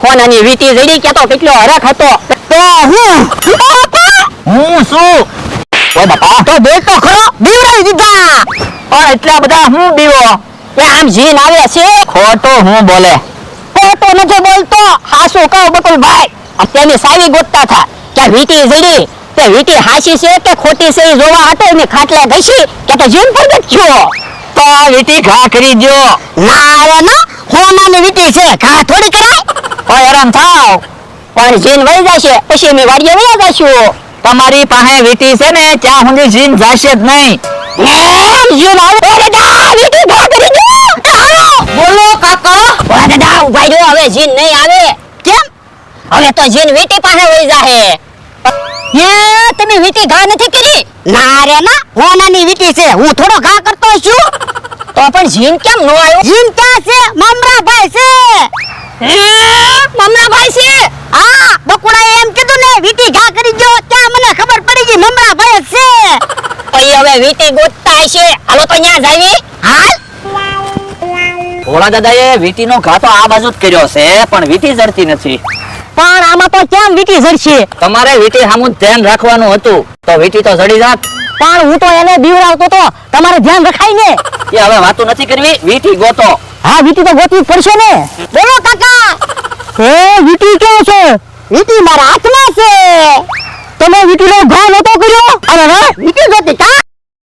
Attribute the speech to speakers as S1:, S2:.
S1: કોનાની વીટી જડી કે તો કેટલો હરખ હતો. તો હું શું ઓય બાપા તો દેખ તો ખરો બીવરાઈ દીધા. પણ એટલા બધા હું બીવો એ આમ જીન આવે છે. ખોટો હું બોલે. ખોટો નથી બોલતો હાસુ કહો બકુલભાઈ. અત્યારની સાવી ગોતતા થા કે વીટી જડી તે વીટી હાસી છે કે ખોટી છે જોવા હતો ને ખાટલા ઘસી કે તો જીન પર ગયો તો વીટી ઘા કરી દો. ના આવે ના હોનાની વીટી છે ઘા થોડી કરાય. ઓય આરામ થાવ પણ જીન વઈ જશે પછી અમે વાડીએ વયા જશું. તમારી પાસે વીટી છે ને ત્યાં સુધી જીન જશે જ નહીં. જીન આવે દાદા વીટી ઘા કરી દો. બોલો કાકા. ઓય દાદા ઉભા રહ્યો હવે જીન નહીં આવે. કેમ? હવે તો જીન વીટી પાસે વઈ જાહે. એ તમે વીટી ઘા નથી કરી? ના રે ના હોનાની વીટી છે હું થોડો ઘા કરતો છું. તો પણ જીન કેમ નો આવ્યો? જીન ક્યાં છે? મમરાભાઈ છે. મમરાભાઈ છે? હા બકુડાએ એમ કીધું ને વીટી ઘા કરી દો ત્યાં મને ખબર પડી ગઈ મમરાભાઈ છે. ઓય હવે વીટી ગોતતા હશે. હાલો તો ન્યા જાવી. હાલ. ભોળા દાદાએ વીટીનો ઘા તો આ બાજુ જ કર્યો છે પણ વીટી જડતી નથી. પણ આમાં તો કેમ વીટી જડશે? તમારે વીટી સામું ધ્યાન રાખવાનું હતું તો વીટી તો જડી જાત. પણ હું તો એને બીવડાવતો તો તમારે ધ્યાન રખાય ને. એ હવે વાતો નથી કરવી વીટી ગોતો. હા વીટી તો ગોતવી પડશે ને. બોલો કાકા. હે વીટી ક્યાં છે? વીટી મારા હાથમાં છે. તમે વીટીનો ઘા નતો કર્યો? અરે વીટી ગોતી કા